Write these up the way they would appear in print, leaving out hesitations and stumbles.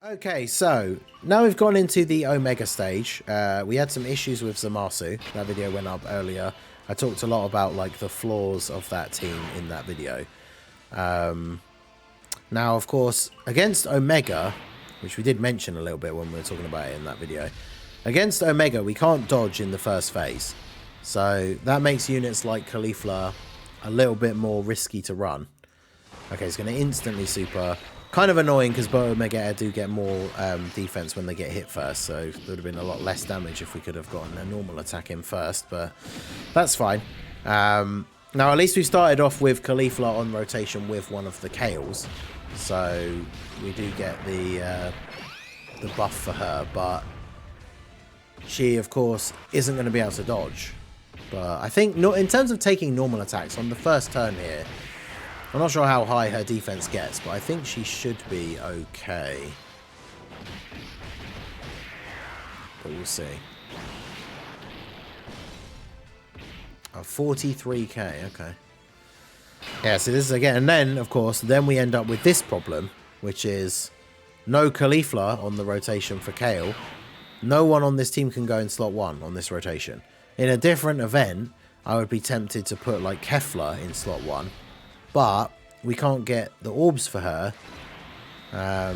Okay, so now we've gone into the Omega stage. We had some issues with Zamasu. That video went up earlier. I talked a lot about like the flaws of that team in that video. Now, of course, against Omega, which we did mention a little bit when we were talking about it in that video, against Omega, we can't dodge in the first phase. So that makes units like Caulifla a little bit more risky to run. Okay, it's going to instantly super. Kind of annoying because both Omega do get more defense when they get hit first, so there would have been a lot less damage if we could have gotten a normal attack in first, but that's fine. Now, at least we started off with Caulifla on rotation with one of the Kales, so we do get the buff for her, but she, of course, isn't going to be able to dodge. But I think in terms of taking normal attacks on the first turn here, I'm not sure how high her defense gets, but I think she should be okay. But we'll see. Oh, 43k, okay. Yeah, so this is again, and then, of course, then we end up with this problem, which is no Caulifla on the rotation for Kale. No one on this team can go in slot 1 on this rotation. In a different event, I would be tempted to put, like, Kefla in slot 1. But we can't get the orbs for her. Well,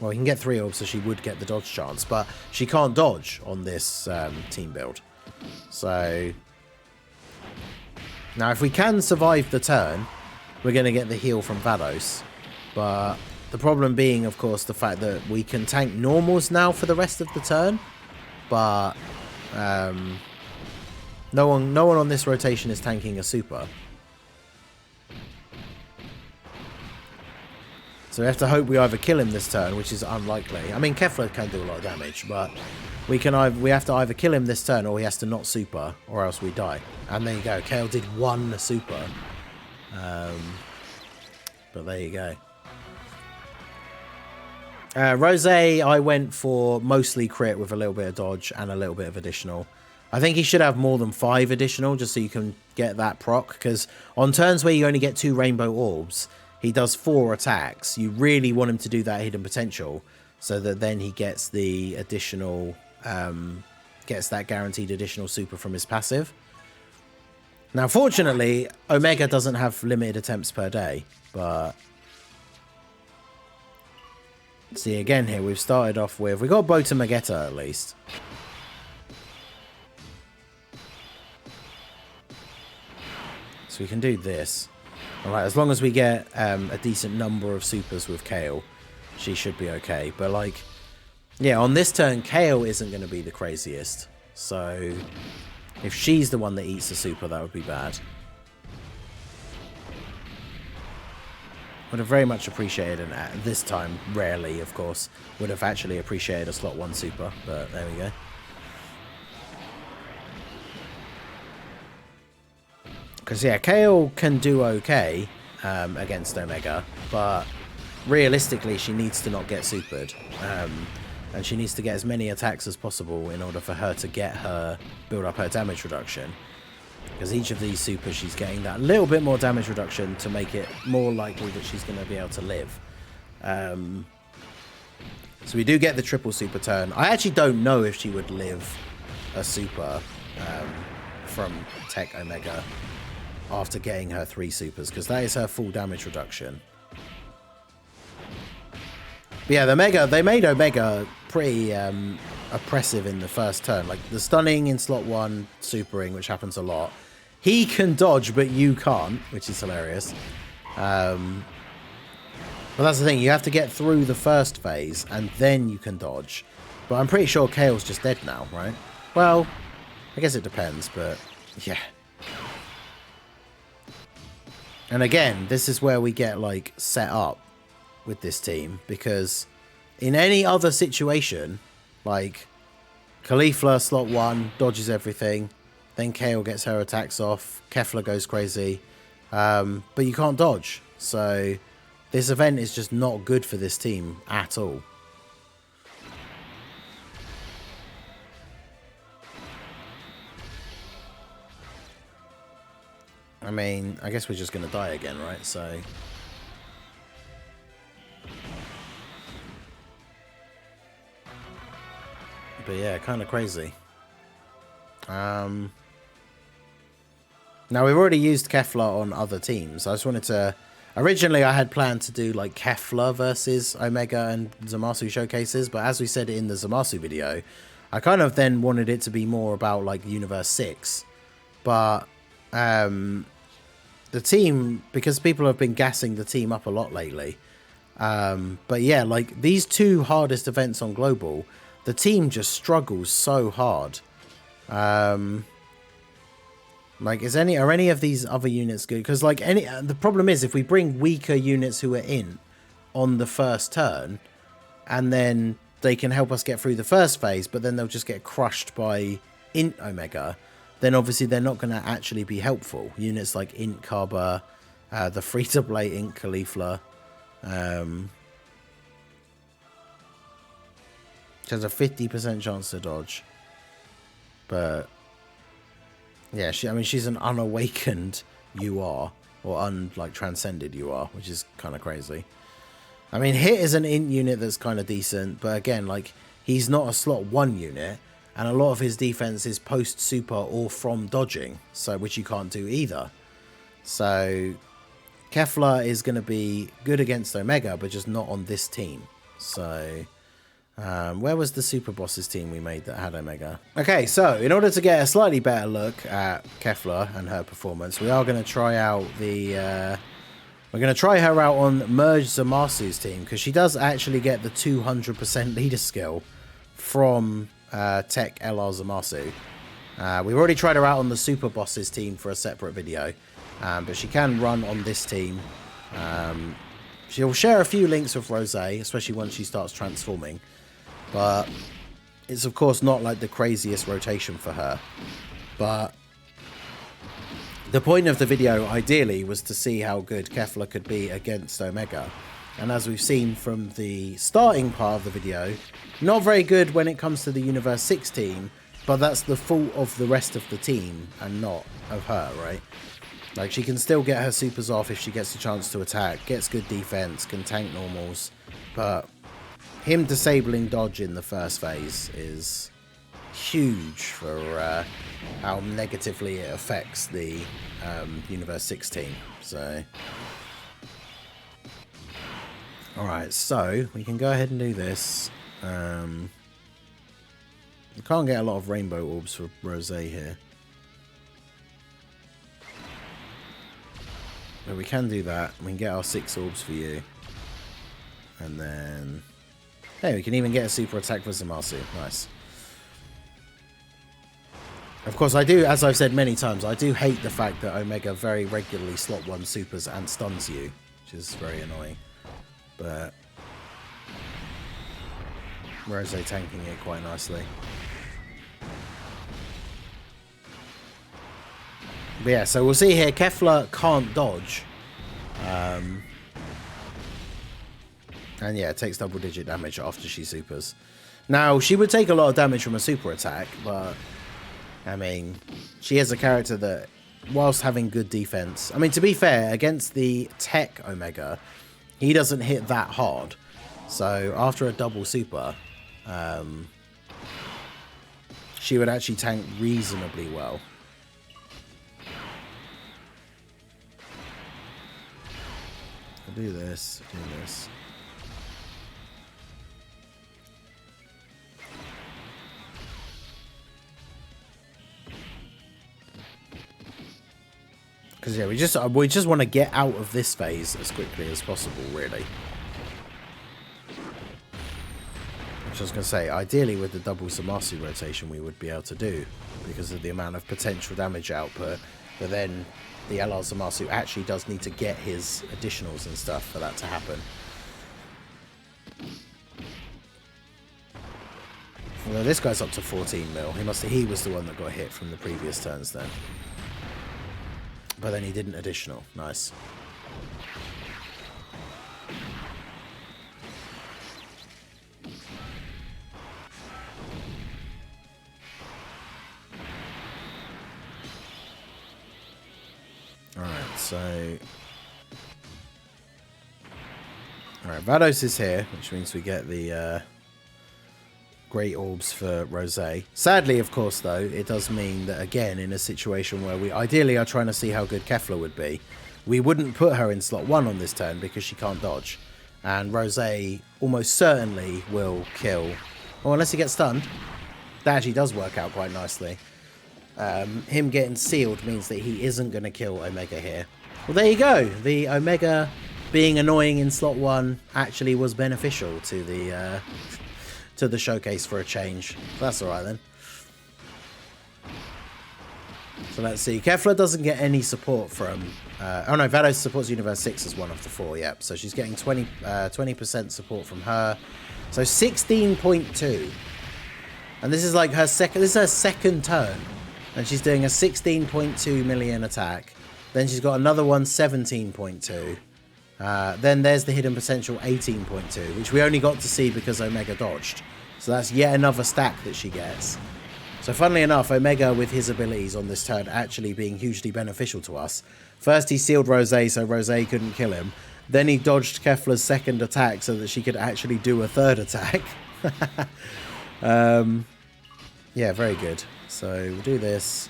we can get 3 orbs, so she would get the dodge chance. But she can't dodge on this team build. So now, if we can survive the turn, we're going to get the heal from Vados. But the problem being, of course, the fact that we can tank normals now for the rest of the turn. But no one on this rotation is tanking a super. So we have to hope we either kill him this turn, which is unlikely. I mean, Kefla can do a lot of damage, but we have to either kill him this turn or he has to not super, or else we die. And there you go. Kale did 1 super. But there you go. Rose, I went for mostly crit with a little bit of dodge and a little bit of additional. I think he should have more than 5 additional just so you can get that proc, because on turns where you only get 2 rainbow orbs, he does 4 attacks. You really want him to do that hidden potential so that then he gets the additional, gets that guaranteed additional super from his passive. Now, fortunately, Omega doesn't have limited attempts per day, but see, again here, we've started off with, we got Bota Magetta at least. So we can do this. Alright, as long as we get a decent number of supers with Kale, she should be okay. But, like, yeah, on this turn, Kale isn't going to be the craziest. So, if she's the one that eats the super, that would be bad. Would have very much appreciated, and this time, rarely, of course, would have actually appreciated a slot 1 super. But there we go. Because, yeah, Kale can do okay against Omega, but realistically, she needs to not get supered. And she needs to get as many attacks as possible in order for her to get her, build up her damage reduction. Because each of these supers, she's getting that little bit more damage reduction to make it more likely that she's going to be able to live. So we do get the triple super turn. I actually don't know if she would live a super from Tech Omega after getting her 3 supers, because that is her full damage reduction. But yeah, they made Omega pretty oppressive in the first turn. Like, the stunning in slot 1, supering, which happens a lot. He can dodge, but you can't, which is hilarious. But that's the thing, you have to get through the first phase, and then you can dodge. But I'm pretty sure Kale's just dead now, right? Well, I guess it depends, but yeah. And again, this is where we get, like, set up with this team, because in any other situation, like, Caulifla slot 1 dodges everything, then Kale gets her attacks off, Kefla goes crazy, but you can't dodge. So this event is just not good for this team at all. I mean, I guess we're just going to die again, right? So But yeah, kind of crazy. Now, we've already used Kefla on other teams. I just wanted to... Originally, I had planned to do, like, Kefla versus Omega and Zamasu showcases, but as we said in the Zamasu video, I kind of then wanted it to be more about, like, Universe 6. But, the team... Because people have been gassing the team up a lot lately. But yeah, like, these two hardest events on Global, the team just struggles so hard. Like, are any of these other units good? Because, like, the problem is, if we bring weaker units who are in on the first turn, and then they can help us get through the first phase, but then they'll just get crushed by Int Omega, then obviously they're not going to actually be helpful. Units like Int Kaba, the free-to-play Int Caulifla, which has a 50% chance to dodge. But... yeah, she's an unawakened UR, or transcended UR, which is kind of crazy. I mean, Hit is an int unit that's kind of decent, but again, like, he's not a slot 1 unit, and a lot of his defense is post-super or from dodging, so which you can't do either. So, Kefla is going to be good against Omega, but just not on this team. So... where was the Super Bosses team we made that had Omega? Okay, so in order to get a slightly better look at Kefla and her performance, we are going to try out we're going to try her out on Merge Zamasu's team, because she does actually get the 200% leader skill from Tech LR Zamasu. We've already tried her out on the Super Bosses team for a separate video, but she can run on this team. She'll share a few links with Rose, especially once she starts transforming. But it's, of course, not like the craziest rotation for her. But the point of the video, ideally, was to see how good Kefla could be against Omega. And as we've seen from the starting part of the video, not very good when it comes to the Universe 6 team, but that's the fault of the rest of the team and not of her, right? Like, she can still get her supers off if she gets a chance to attack, gets good defense, can tank normals, but him disabling dodge in the first phase is huge for how negatively it affects the Universe 6 team. So, alright, so we can go ahead and do this. We can't get a lot of rainbow orbs for Rose here. But we can do that. We can get our 6 orbs for you. And then... hey, we can even get a super attack for Zamasu. Nice. Of course, I do, as I've said many times, I do hate the fact that Omega very regularly slot 1 supers and stuns you, which is very annoying. But... Rose tanking it quite nicely. But yeah, so we'll see here, Kefla can't dodge. And yeah, it takes double-digit damage after she supers. Now, she would take a lot of damage from a super attack, but... I mean, she is a character that, whilst having good defense... I mean, to be fair, against the Tech Omega, he doesn't hit that hard. So, after a double super, she would actually tank reasonably well. I'll do this, do this. Because yeah, we just want to get out of this phase as quickly as possible, really. Which I was going to say, ideally with the double Zamasu rotation we would be able to do, because of the amount of potential damage output, but then the LR Zamasu actually does need to get his additionals and stuff for that to happen. Although this guy's up to 14 mil. He was the one that got hit from the previous turns then. But then he didn't additional. Nice. Alright, so... Alright, Vados is here, which means we get the great orbs for Rose. Sadly, of course, though, it does mean that, again, in a situation where we ideally are trying to see how good Kefla would be, we wouldn't put her in slot 1 on this turn because she can't dodge. And Rose almost certainly will kill. Oh, unless he gets stunned. That actually does work out quite nicely. Him getting sealed means that he isn't going to kill Omega here. Well, there you go. The Omega being annoying in slot 1 actually was beneficial to the showcase for a change. That's alright then. So let's see. Kefla doesn't get any support from... oh no, Vados supports Universe 6 as one of the 4, yep. So she's getting 20% support from her. So 16.2. And this is like her second... This is her second turn. And she's doing a 16.2 million attack. Then she's got another one, 17.2. Then there's the hidden potential, 18.2, which we only got to see because Omega dodged. So that's yet another stack that she gets. So funnily enough, Omega with his abilities on this turn actually being hugely beneficial to us. First he sealed Rose so Rose couldn't kill him. Then he dodged Kefla's second attack so that she could actually do a third attack. Yeah, very good. So we'll do this.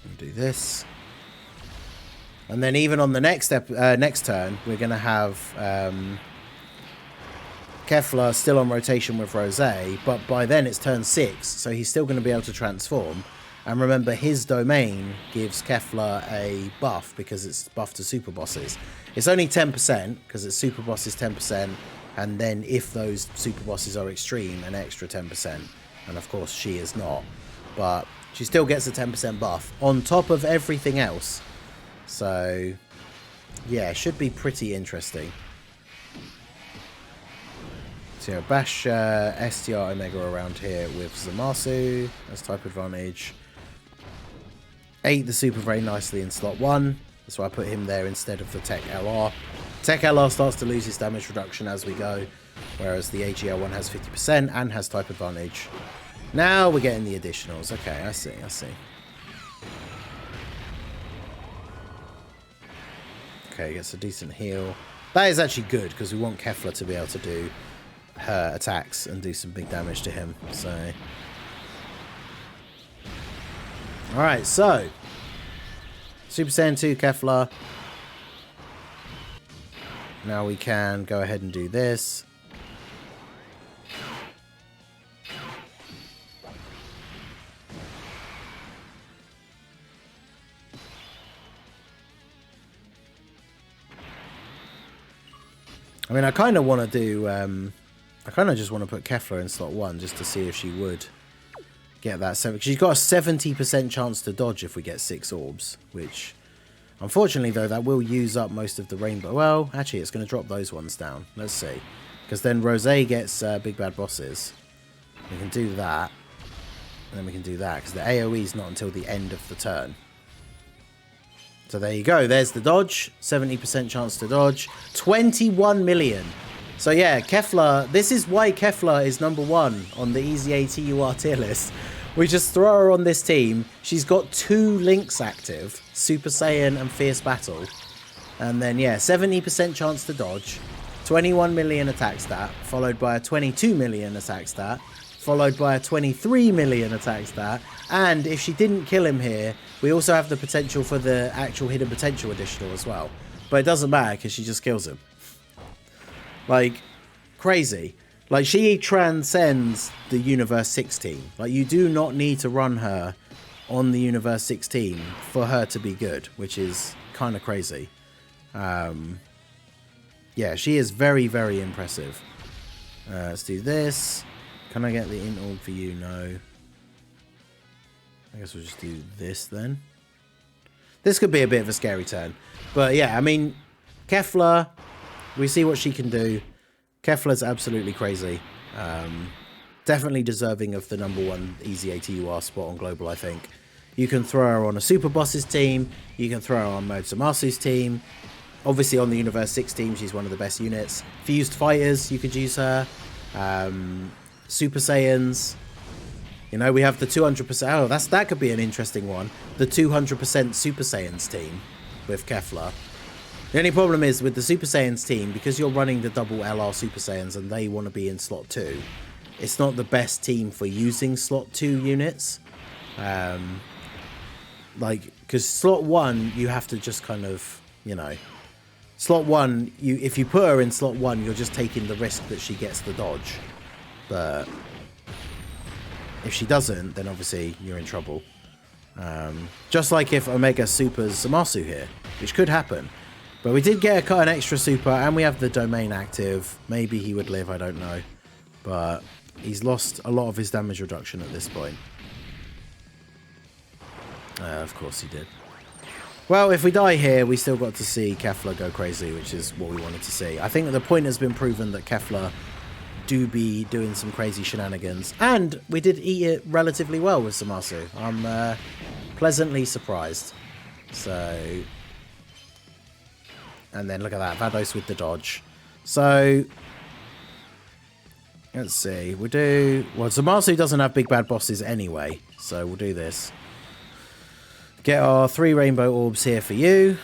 We'll do this. And then even on the next turn, we're going to have Kefla still on rotation with Rose, but by then it's turn 6, so he's still going to be able to transform. And remember, his domain gives Kefla a buff because it's buffed to super bosses. It's only 10% because it's super bosses 10%, and then if those super bosses are extreme, an extra 10%. And of course she is not, but she still gets a 10% buff on top of everything else. So yeah, should be pretty interesting. So yeah, bash STR Omega around here with Zamasu as type advantage. 8 the super very nicely in slot 1. That's why I put him there instead of the Tech LR. Tech LR starts to lose his damage reduction as we go, whereas the AGL one has 50% and has type advantage. Now we're getting the additionals. Okay, I see, I see. Okay, gets a decent heal. That is actually good because we want Kefla to be able to do her attacks and do some big damage to him. So, alright, so Super Saiyan 2 Kefla. Now we can go ahead and do this. I mean, I kind of want to do, I kind of just want to put Kefla in slot 1 just to see if she would get that 7. She's got a 70% chance to dodge if we get 6 orbs, which, unfortunately, though, that will use up most of the rainbow. Well, actually, it's going to drop those ones down. Let's see. Because then Rose gets big bad bosses. We can do that. And then we can do that, because the AoE is not until the end of the turn. So there you go. There's the dodge. 70% chance to dodge. 21 million. So yeah, Kefla. This is why Kefla is #1 on the EZA TUR tier list. We just throw her on this team. She's got 2 links active. Super Saiyan and Fierce Battle. And then yeah, 70% chance to dodge. 21 million attack stat. Followed by a 22 million attack stat. Followed by a 23 million attack stat. And if she didn't kill him here, we also have the potential for the actual hidden potential additional as well. But it doesn't matter because she just kills him. Like, crazy. Like, she transcends the Universe 16. Like, you do not need to run her on the Universe 16 for her to be good, which is kind of crazy. Yeah, she is very, very impressive. Let's do this. Can I get the int orb for you? No. I guess we'll just do this then. This could be a bit of a scary turn. But yeah, I mean, Kefla, we see what she can do. Kefla's absolutely crazy. Definitely deserving of the #1 EZA TUR spot on Global, I think. You can throw her on a Super Bosses team. You can throw her on Mode Samasu's team. Obviously on the Universe 6 team, she's one of the best units. Fused Fighters, you could use her. Super Saiyans. You know, we have the 200%... Oh, that could be an interesting one. The 200% Super Saiyans team with Kefla. The only problem is with the Super Saiyans team, because you're running the double LR Super Saiyans and they want to be in slot 2, it's not the best team for using slot 2 units. Like, because slot 1, you have to just kind of, you know, slot 1, if you put her in slot 1, you're just taking the risk that she gets the dodge. But if she doesn't, then obviously you're in trouble. Just like if Omega supers Zamasu here, which could happen. But we did get an extra super, and we have the domain active. Maybe he would live, I don't know. But he's lost a lot of his damage reduction at this point. Of course he did. Well, if we die here, we still got to see Kefla go crazy, which is what we wanted to see. I think that the point has been proven that Kefla do be doing some crazy shenanigans. And we did eat it relatively well with Zamasu. I'm pleasantly surprised. So... And then look at that, Vados with the dodge. So, let's see. We'll do... Well, Zamasu doesn't have big bad bosses anyway. So we'll do this. Get our 3 rainbow orbs here for you.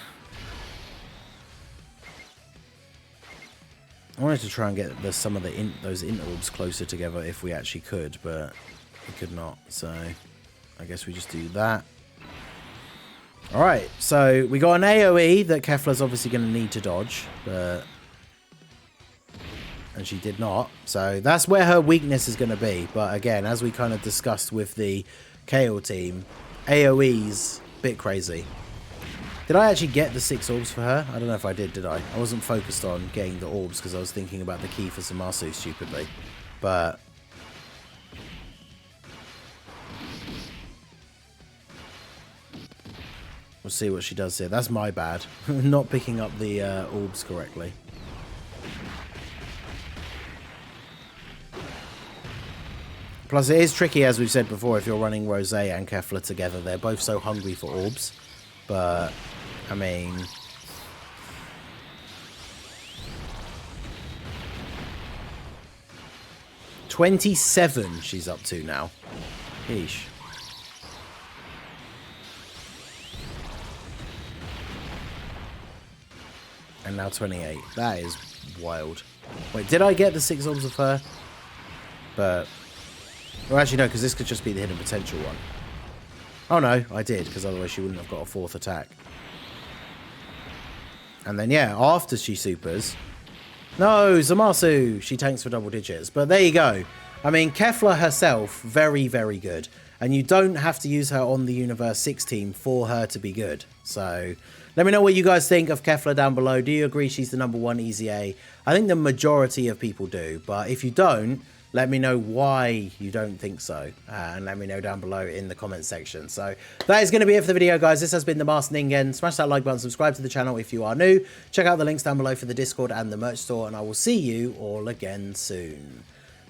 I wanted to try and get some of those int orbs closer together if we actually could, but we could not. So, I guess we just do that. Alright, so we got an AoE that Kefla's obviously going to need to dodge, but... And she did not. So that's where her weakness is going to be. But again, as we kind of discussed with the Kale team, AoE's a bit crazy. Did I actually get the 6 orbs for her? I don't know if I did I? I wasn't focused on getting the orbs because I was thinking about the key for Zamasu stupidly. But... We'll see what she does here. That's my bad. Not picking up the orbs correctly. Plus, it is tricky, as we've said before, if you're running Rose and Kefla together. They're both so hungry for orbs. But, I mean... $27 she's up to now. Yeesh. And now 28. That is wild. Wait, did I get the 6 orbs of her? But... Well, actually, no, because this could just be the hidden potential one. Oh, no, I did, because otherwise she wouldn't have got a 4th attack. And then, yeah, after she supers... No, Zamasu! She tanks for double digits. But there you go. I mean, Kefla herself, very, very good. And you don't have to use her on the Universe 6 team for her to be good. So... Let me know what you guys think of Kefla down below. Do you agree she's the #1 EZA? I think the majority of people do. But if you don't, let me know why you don't think so. And let me know down below in the comment section. So that is going to be it for the video, guys. This has been the Masked Ningen. Smash that like button. Subscribe to the channel if you are new. Check out the links down below for the Discord and the merch store. And I will see you all again soon.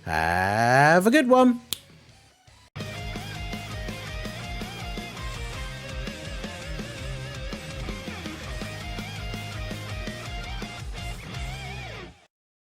Have a good one.